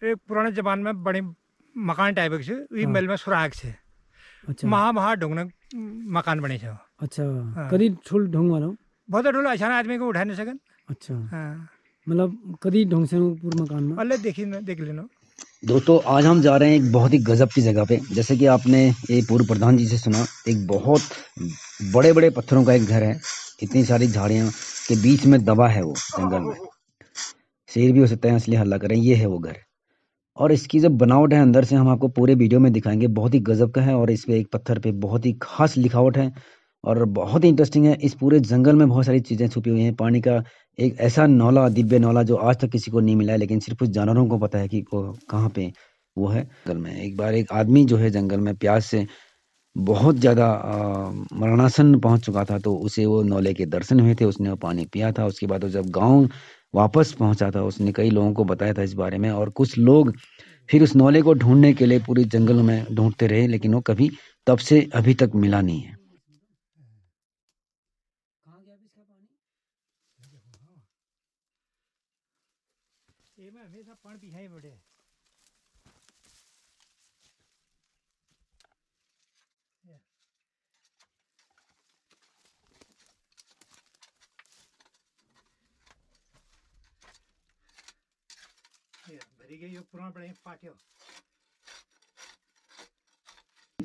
एक पुराने जमाने में बड़े मकान टाइप के छे ई हाँ। मेल में सुराग छे अच्छा महा ढूंढने मकान बने छे अच्छा हाँ। कदी ठुल ढोंग वाला बहुत ढोला अचानक आदमी को उठा नहीं सकन अच्छा हाँ मतलब कदी ढोंग से पूरे मकान में अल्ले देखी न देख लेनो दोस्तों आज हम जा रहे हैं एक बहुत ही गजब की जगह पे। जैसे कि आपने ये पूर्व प्रधान जी से सुना, एक बहुत बड़े बड़े पत्थरों का एक घर है, इतनी सारी झाड़ियां के बीच में दबा है वो जंगल में। शेर भी हो सकता है इसलिए हल्ला करें। ये है वो घर और इसकी जो बनावट है अंदर से हम आपको पूरे वीडियो में दिखाएंगे। बहुत ही गजब का है और इस पे एक पत्थर पे बहुत ही खास लिखावट है और बहुत ही इंटरेस्टिंग है। इस पूरे जंगल में बहुत सारी चीजें छुपी हुई हैं। पानी का एक ऐसा नौला, दिव्य नौला जो आज तक किसी को नहीं मिला है, लेकिन सिर्फ उस जानवरों को पता है कि वो कहाँ पे वो है। जंगल में एक बार एक आदमी जो है जंगल में प्यास से बहुत ज्यादा मरणासन पहुंच चुका था, तो उसे वो नौले के दर्शन हुए थे, उसने वो पानी पिया था। उसके बाद वो जब गांव वापस पहुंचा था, उसने कई लोगों को बताया था इस बारे में और कुछ लोग फिर उस नौले को ढूंढने के लिए पूरी जंगल में ढूंढते रहे, लेकिन वो कभी तब से अभी तक मिला नहीं है। ये में हमेशा पानी पीछे ही बैठे भरी गई पुराना बड़े पाटियो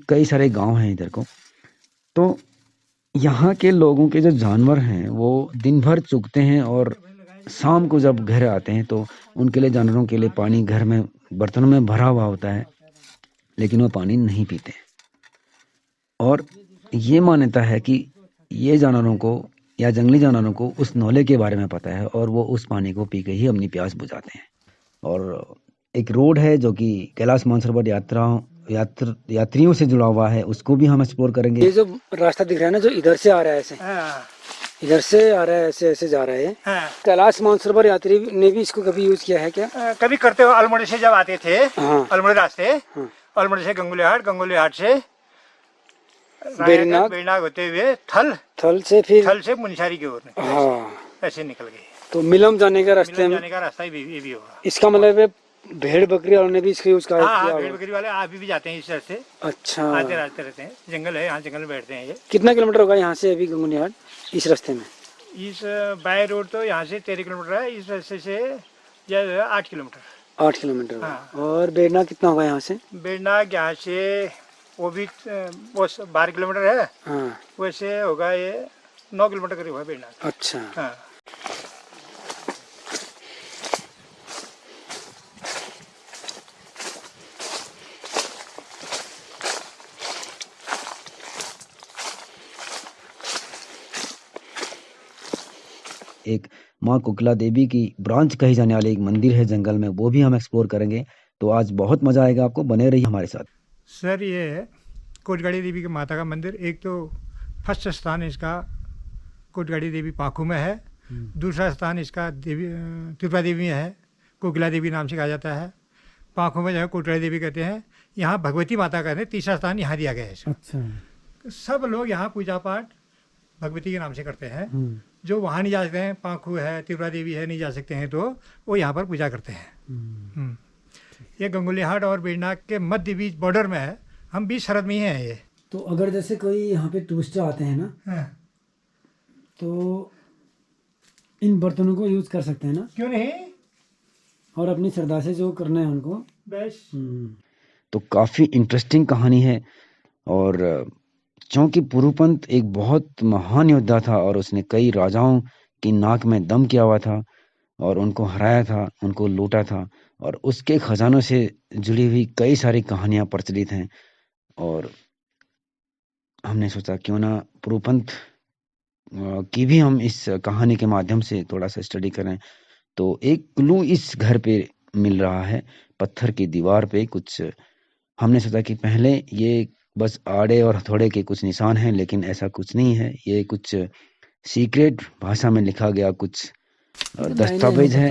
कई सारे गांव हैं इधर को, तो यहाँ के लोगों के जो जानवर हैं वो दिन भर चुगते हैं और शाम को जब घर आते हैं तो उनके लिए, जानवरों के लिए पानी घर में बर्तनों में भरा हुआ होता है, लेकिन वो पानी नहीं पीते। और ये मान्यता है कि ये जानवरों को या जंगली जानवरों को उस नौले के बारे में पता है और वो उस पानी को पी के ही अपनी प्यास बुझाते हैं। और एक रोड है जो कि कैलाश मानसरोवर यात्रियों से जुड़ा हुआ है, उसको भी हम एक्सप्लोर करेंगे। ये जो रास्ता दिख रहा है ना, जो इधर से आ रहा है ऐसे, इधर से आ रहा है, ऐसे ऐसे जा रहा है। कैलाश मानसरोवर यात्री ने भी इसको कभी यूज किया है क्या? कभी करते हो अल्मोड़े से जब आते थे हाँ। अल्मोड़े रास्ते अल्मोड़े से गंगुली हाट से बेड़नाग होते हुए थल से मुनस्यारी की ओर हाँ ऐसे निकल गए तो मिलम जाने का रास्ते में जाने का रास्ता ये भी होगा। इसका मतलब है भेड़ बकरी वालों ने भी इसका यूज किया। हाँ, भेड़ बकरी वाले अभी भी जाते हैं इस तरह से। अच्छा आते रहते हैं, जंगल है यहाँ, जंगल में बैठते हैं ये। कितना किलोमीटर होगा यहाँ से अभी गंगुनिहाट इस रास्ते में? इस बाय रोड तो यहाँ से 13 किलोमीटर है, इस रास्ते से 8 किलोमीटर। 8 किलोमीटर। हाँ। और बेड़नाग कितना होगा यहाँ से? बेड़नाग यहाँ से वो भी 12 किलोमीटर है। हाँ। वैसे होगा ये 9 किलोमीटर करीब है बेड़नाग। अच्छा हाँ। एक माँ कुकला देवी की ब्रांच कही जाने वाली एक मंदिर है जंगल में, वो भी हम एक्सप्लोर करेंगे। तो आज बहुत मजा आएगा आपको, बने रहिए हमारे साथ। सर ये है कोटगाड़ी देवी की माता का मंदिर। एक तो फर्स्ट स्थान इसका कोटगाड़ी देवी पाखू में है, दूसरा स्थान इसका देवी त्रिपुरा देवी में है, कोकिला देवी नाम से कहा जाता है। पाखू में जो है कोटगाड़ी देवी कहते हैं, यहाँ भगवती माता कहते हैं। तीसरा स्थान यहाँ दिया गया है। अच्छा। सब लोग यहाँ पूजा पाठ भगवती के नाम से करते हैं। जो वहाँ नहीं जा सकते हैं, पाखू है, त्रिपुरा देवी है, नहीं जा सकते हैं, तो वो यहाँ पर पूजा करते हैं। ये गंगुलीहाट और बेड़नाग के मध्य बीच बॉर्डर में है, हम बीच सरहद में ही हैं ये। तो अगर जैसे कोई यहाँ पे टूरिस्ट आते हैं ना, हाँ। तो इन बर्तनों को यूज कर सकते हैं ना? क्यों नहीं, और अपनी श्रद्धा से जो करना है उनको बस। तो काफी इंटरेस्टिंग कहानी है। और क्योंकि पुरुपंत एक बहुत महान योद्धा था और उसने कई राजाओं की नाक में दम किया हुआ था और उनको हराया था, उनको लूटा था, और उसके खजानों से जुड़ी हुई कई सारी कहानियां प्रचलित हैं। और हमने सोचा क्यों ना पुरुपंत की भी हम इस कहानी के माध्यम से थोड़ा सा स्टडी करें। तो एक क्लू इस घर पे मिल रहा है, पत्थर की दीवार पे कुछ। हमने सोचा कि पहले ये बस आड़े और हथौड़े के कुछ निशान हैं, लेकिन ऐसा कुछ नहीं है। ये कुछ सीक्रेट भाषा में लिखा गया कुछ दस्तावेज है।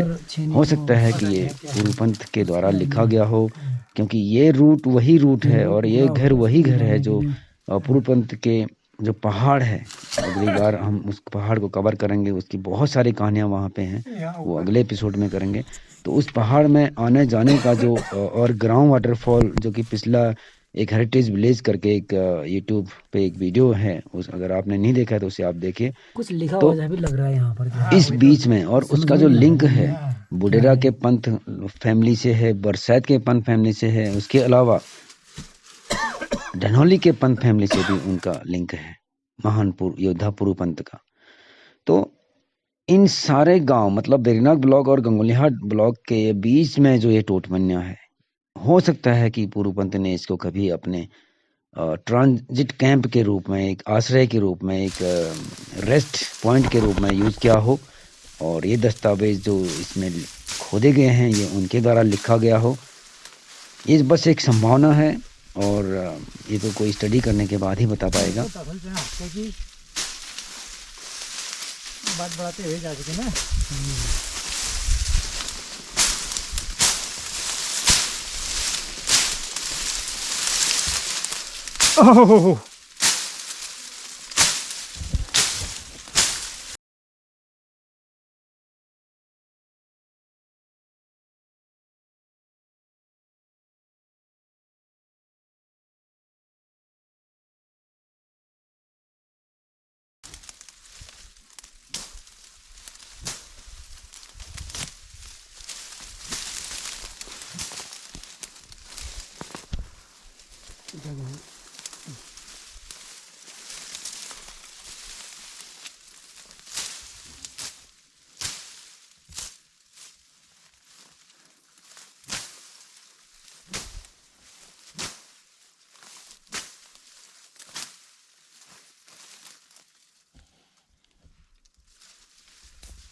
हो सकता है कि ये पुरुपंत के द्वारा लिखा गया हो, क्योंकि ये रूट वही रूट है और ये घर वही घर है जो पुरुपंत के जो पहाड़ है। अगली बार हम उस पहाड़ को कवर करेंगे, उसकी बहुत सारी कहानियां वहाँ पे हैं, वो अगले एपिसोड में करेंगे। तो उस पहाड़ में आने जाने का जो और ग्राउंड वाटरफॉल जो कि पिछला एक हेरिटेज विलेज करके एक यूट्यूब पे एक वीडियो है, उस अगर आपने नहीं देखा है तो उसे आप देखिए। कुछ लिखा तो हुआ भी लग रहा है यहाँ पर क्या? इस बीच में और समझ उसका में जो नहीं आ लिंक रहा है बुडेरा के पंथ फैमिली से है, बरसात के पंथ फैमिली से है, उसके अलावा धनौली के पंथ फैमिली से भी उनका लिंक है, महान योद्धा पुरुपंत का। तो इन सारे गांव मतलब बेरीनाग ब्लॉक और गंगोलीहाट ब्लॉक के बीच में जो ये टोटमन्या है, हो सकता है कि पुरुपंत ने इसको कभी अपने ट्रांजिट कैंप के रूप में, एक आश्रय के रूप में, एक रेस्ट पॉइंट के रूप में यूज किया हो, और ये दस्तावेज जो इसमें खोदे गए हैं ये उनके द्वारा लिखा गया हो। ये बस एक संभावना है और ये तो कोई स्टडी करने के बाद ही बता पाएगा। बात बढ़ाते हुए जा सके ना। ओह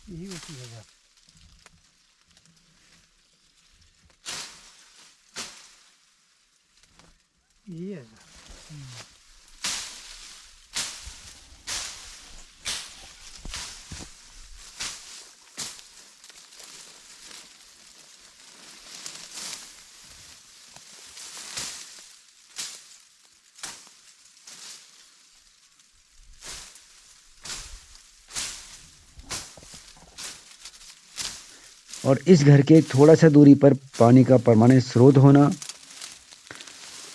यही होती है बात। ये है और इस घर के थोड़ा सा दूरी पर पानी का परमानेंट स्रोत होना,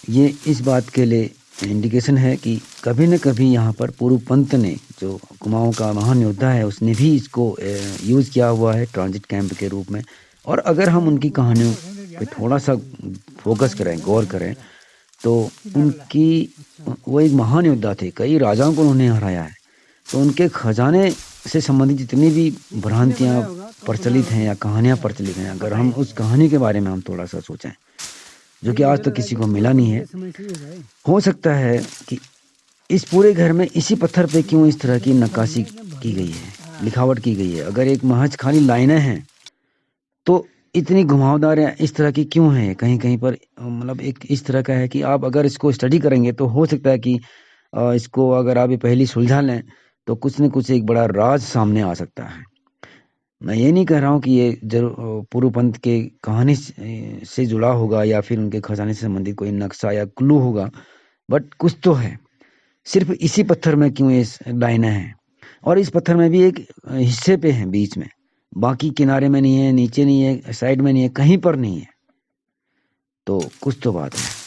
ये इस बात के लिए इंडिकेशन है कि कभी न कभी यहाँ पर पुरुपंत ने, जो कुमाऊं का महान योद्धा है, उसने भी इसको यूज़ किया हुआ है ट्रांजिट कैंप के रूप में। और अगर हम उनकी कहानियों पे थोड़ा सा फोकस करें, गौर करें, तो उनकी वो एक महान योद्धा थे, कई राजाओं को उन्होंने हराया है। तो उनके खजाने से संबंधित जितनी भी भ्रांतियाँ प्रचलित हैं या कहानियाँ प्रचलित हैं, अगर हम उस कहानी के बारे में हम थोड़ा सा सोचें, जो कि आज तक किसी को मिला नहीं है, हो सकता है कि इस पूरे घर में इसी पत्थर पे क्यों इस तरह की नक्काशी की गई है, लिखावट की गई है। अगर एक महज खाली लाइनें हैं तो इतनी घुमावदार इस तरह की क्यों है? कहीं कहीं पर मतलब एक इस तरह का है कि आप अगर इसको स्टडी करेंगे तो हो सकता है कि इसको अगर आप ये पहली सुलझा लें तो कुछ न कुछ एक बड़ा राज सामने आ सकता है। मैं ये नहीं कह रहा हूँ कि ये पुरुपंत के कहानी से जुड़ा होगा या फिर उनके खजाने से संबंधित कोई नक्शा या क्लू होगा, बट कुछ तो है। सिर्फ इसी पत्थर में क्यों ये लाइनें हैं, और इस पत्थर में भी एक हिस्से पे है बीच में, बाकी किनारे में नहीं है, नीचे नहीं है, साइड में नहीं है, कहीं पर नहीं है। तो कुछ तो बात है।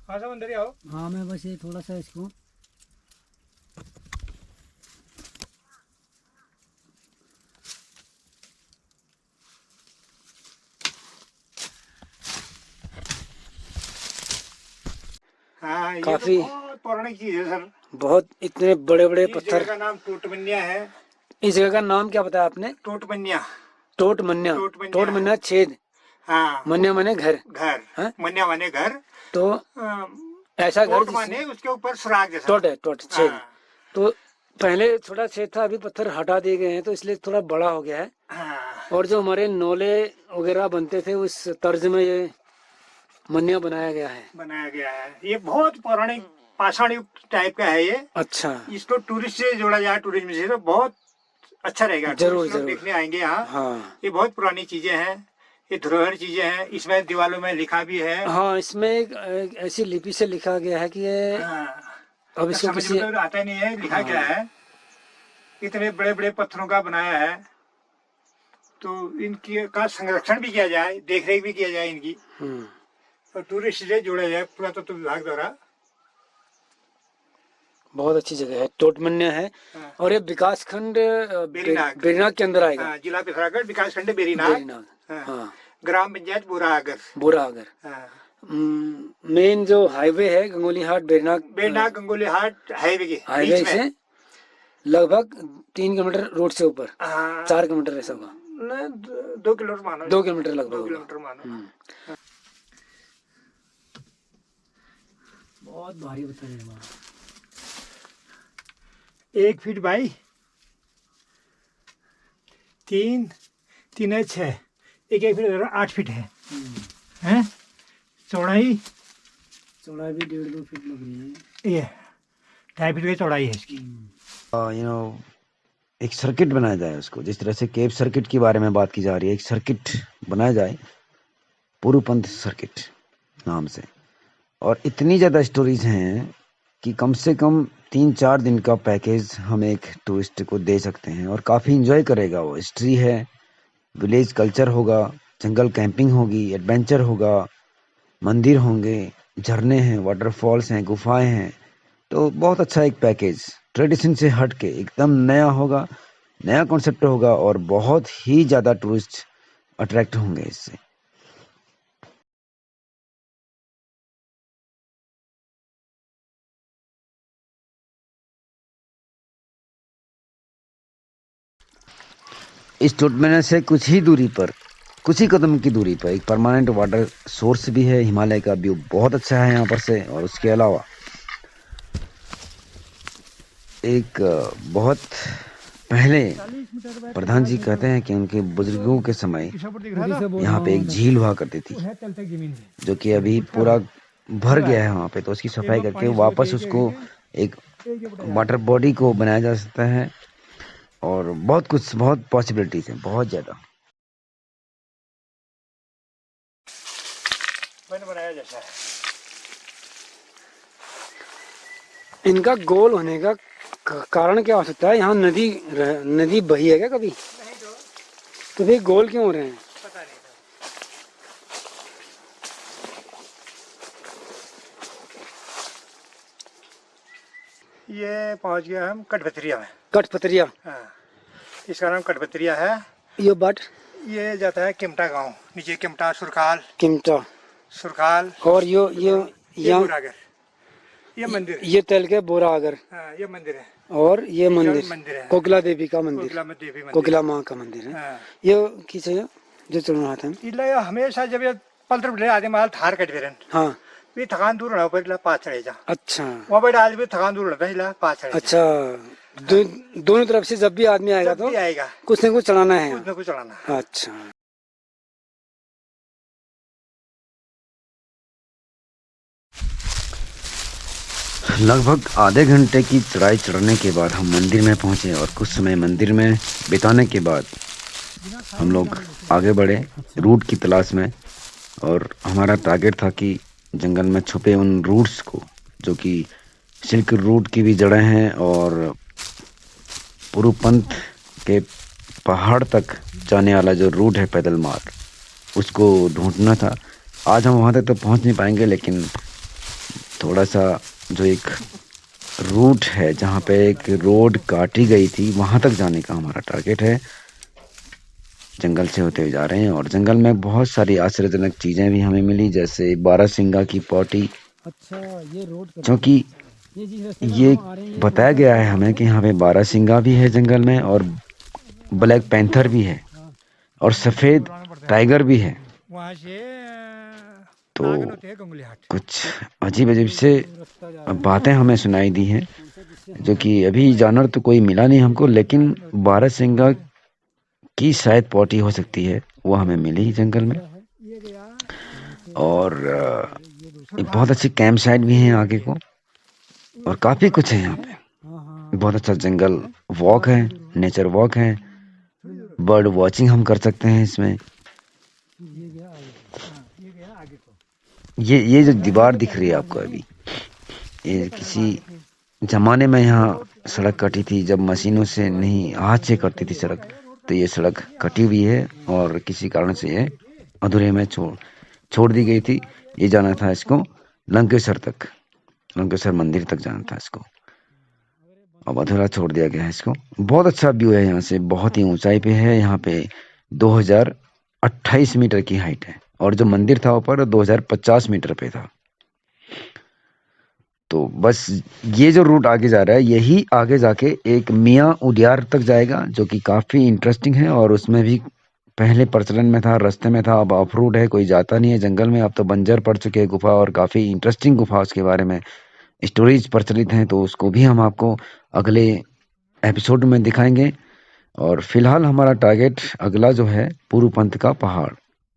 हाँ सब अंदर ही आओ। हाँ मैं बस ये थोड़ा सा इसको हाँ, ये काफी तो बहुत पौराणिक चीज है सर। बहुत इतने बड़े बड़े इस जगह पत्थर। का नाम टोटमन्या है। इस जगह का नाम क्या बताया आपने? टोटमन्या। टोटमन्या। टोटमन्या टोटमन्या छेद, हाँ, मन्या माने घर। घर। हाँ? मन्या माने घर। तो ऐसा घर टोट माने उसके ऊपर सुराग जैसा। टोट है, टोट छेद। हाँ। तो पहले छोटा छेद था, अभी पत्थर हटा दिए गए हैं तो इसलिए थोड़ा बड़ा हो गया है। हाँ, और जो हमारे नोले वगैरह बनते थे उस तर्ज में ये मन्या बनाया गया है। बनाया गया है। ये बहुत पौराणिक पाषाण युग टाइप का है ये। अच्छा, इसको टूरिस्ट से जोड़ा जाए, टूरिज्म से, तो बहुत अच्छा रहेगा। जरूर टूरिस्ट लोग जरूर। देखने आएंगे यहाँ। हाँ ये बहुत पुरानी चीजें हैं, ये धरोहर चीजें हैं। इसमें दीवारों में लिखा भी है। हाँ, इसमें एक ऐसी लिपि से लिखा गया है कि ये हाँ, अब इसको समझ किसी में तो आता नहीं है लिखा क्या है। इतने बड़े बड़े पत्थरों का बनाया है, तो इनकी का संरक्षण भी किया जाए, देख रेख भी किया जाए इनकी, और टूरिस्ट से जोड़ा जाए पुरातत्व विभाग द्वारा। बहुत अच्छी जगह है, टोटमन्या है। हाँ। और ये विकास खंड बेरीनाग। बेरीनाग के अंदर आएगा। हाँ, जिला पिथौरागढ़, विकास खंड बेरीनाग। बेरीनाग, हाँ। हाँ, ग्राम पंचायत बुरागर। बुरागर। हाँ। मेन जो हाईवे है गंगोली हाट बेरीनाग, बेरीनाग गंगोली हाट हाईवे के हाईवे बीच में। से लगभग 3 किलोमीटर रोड से ऊपर, हाँ, 4 किलोमीटर ऐसा होगा, 2 किलोमीटर मानो। 2 किलोमीटर लगभग 2 होगा। किलोमीटर मानो। बहुत भारी पत्थर है वहाँ। 1 फीट बाई 3, 3 है 6, 1 फीट 8 फीट है। हैं? चौड़ाई चौड़ाई भी 1.5-2 फीट लग रही है। ये 2.5 फीट की चौड़ाई है इसकी। एक सर्किट बनाया जाए उसको, जिस तरह से केप सर्किट के बारे में बात की जा रही है, एक सर्किट बनाया जाए पुरुपंथ सर्किट नाम से। और इतनी ज़्यादा स्टोरीज हैं कि कम से कम 3-4 दिन का पैकेज हम एक टूरिस्ट को दे सकते हैं और काफ़ी इंजॉय करेगा वो। हिस्ट्री है, विलेज कल्चर होगा, जंगल कैंपिंग होगी, एडवेंचर होगा, मंदिर होंगे, झरने हैं, वाटरफॉल्स हैं, गुफाएं हैं। तो बहुत अच्छा एक पैकेज, ट्रेडिशन से हट के एकदम नया होगा, नया कॉन्सेप्ट होगा और बहुत ही ज़्यादा टूरिस्ट अट्रैक्ट होंगे इससे। इस टोटमेना से कुछ ही दूरी पर, कुछ ही कदम की दूरी पर एक परमानेंट वाटर सोर्स भी है। हिमालय का व्यू बहुत अच्छा है यहाँ पर से। और उसके अलावा एक बहुत पहले प्रधान जी कहते हैं कि उनके बुजुर्गों के समय यहाँ पे एक झील हुआ करती थी, जो कि अभी पूरा भर गया है वहाँ पे। तो उसकी सफाई करके वापस उसको एक वाटर बॉडी को बनाया जा सकता है। और बहुत कुछ, बहुत पॉसिबिलिटीज हैं, बहुत ज्यादा। बनाया जैसा है। इनका गोल होने का कारण क्या हो सकता है? यहाँ नदी बही है क्या कभी? नहीं तो फिर गोल क्यों हो रहे हैं? पता नहीं था। ये पहुंच गया हम कठपतरिया में। कठपतरिया, हाँ, इसका नाम कठपतरिया है। ये बट ये जाता है किमटा गांव, नीचे किमटा, सुरखाल, किमटा, सुरखाल और ये यहाँ बुरागर। ये मंदिर है। ये तेल के बोरागर, हाँ, ये मंदिर है। और ये मंदिर मंदिर है, कोकिला देवी का मंदिर, कोकिला देवी मंदिर। कोकिला माँ का मंदिर है। हाँ। ये किसे है जो चल रहा था? इला हमेशा जब ये पलतर बिठे आदमी माल थार कट बेरन, हाँ, ये थकान दूर ना पर पास चढ़े जा। अच्छा वहाँ बैठा आदमी थकान दूर रहता है, इला पास चढ़े जा। अच्छा, दोनों तरफ से जब भी आदमी आएगा जब तो भी आएगा कुछ न कुछ चढ़ाना है कुछ न कुछ चढ़ाना है। यहाँ। अच्छा, लगभग आधे घंटे की चढ़ाई चढ़ने के बाद हम मंदिर में पहुंचे और कुछ समय मंदिर में बिताने के बाद हम लोग आगे बढ़े रूट की तलाश में। और हमारा टारगेट था कि जंगल में छुपे उन रूट्स को, जो कि सिल्क रूट की भी जड़ें हैं और पुरुपंथ के पहाड़ तक जाने वाला जो रूट है पैदल मार्ग, उसको ढूंढना था। आज हम वहाँ तक तो पहुँच नहीं पाएंगे, लेकिन थोड़ा सा जो एक रूट है जहाँ पे एक रोड काटी गई थी, वहाँ तक जाने का हमारा टारगेट है। जंगल से होते हुए जा रहे हैं और जंगल में बहुत सारी आश्चर्यजनक चीज़ें भी हमें मिली, जैसे बारहसिंगा की पौटी। अच्छा, ये रोड क्योंकि ये बताया गया है हमें कि यहाँ पे बारहसिंगा भी है जंगल में, और ब्लैक पैंथर भी है, और सफ़ेद टाइगर भी है। वहाँ से तो नागन होते हैं गंगुलिहाट। कुछ अजीब अजीब से बातें हमें सुनाई दी हैं, जो कि अभी जानवर तो कोई मिला नहीं हमको, लेकिन बारहसिंगा की शायद पॉटी हो सकती है, वो हमें मिली जंगल में। ये गया और एक बहुत अच्छी कैंप साइट भी है आगे को, और काफी कुछ है यहाँ पे। बहुत अच्छा जंगल वॉक है, नेचर वॉक है, बर्ड वॉचिंग हम कर सकते हैं इसमें। ये गया आगे को। ये जो दीवार दिख रही है आपको अभी, ये किसी जमाने में यहाँ सड़क कटी थी, जब मशीनों से नहीं हाथ से कटती थी सड़क, तो ये सड़क कटी हुई है और किसी कारण से ये अधूरे में छोड़ दी गई थी। ये जाना था इसको लंकेश्वर तक, लंकेश्वर मंदिर तक जाना था इसको, अब अधूरा छोड़ दिया गया है इसको। बहुत अच्छा व्यू है यहाँ से, बहुत ही ऊंचाई पे है, यहाँ पे 2028 मीटर की हाइट है, और जो मंदिर था ऊपर 2050 मीटर पे था। तो बस ये जो रूट आगे जा रहा है, यही आगे जाके एक मियाँ उडियार तक जाएगा, जो कि काफी इंटरेस्टिंग है, और उसमें भी पहले प्रचलन में था, रास्ते में था, अब ऑफ रोड है, कोई जाता नहीं है जंगल में, अब तो बंजर पड़ चुके हैं गुफा, और काफी इंटरेस्टिंग गुफा, उसके बारे में स्टोरीज प्रचलित हैं, तो उसको भी हम आपको अगले एपिसोड में दिखाएंगे। और फिलहाल हमारा टारगेट अगला जो है पुरुपंथ का पहाड़,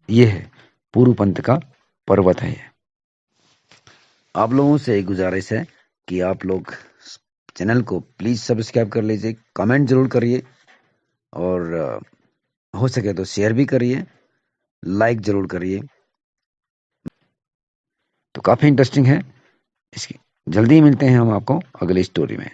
ये है पुरुपंथ का पर्वत है। आप लोगों से एक गुजारिश है कि आप लोग चैनल को प्लीज सब्सक्राइब कर लीजिए, कमेंट जरूर करिए, और हो सके तो शेयर भी करिए, लाइक जरूर करिए। तो काफी इंटरेस्टिंग है इसकी। जल्दी ही मिलते हैं हम आपको अगली स्टोरी में।